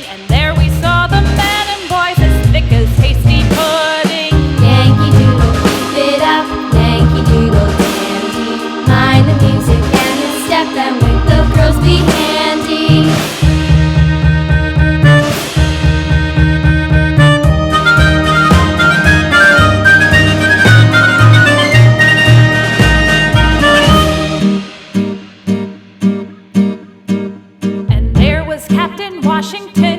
sing, and there we saw the men and boys as thick as hasty pudding. Yankee Doodle, keep it up, Yankee Doodle dandy. Mind the music and the step, and with the girls be handy. And there was Captain Washington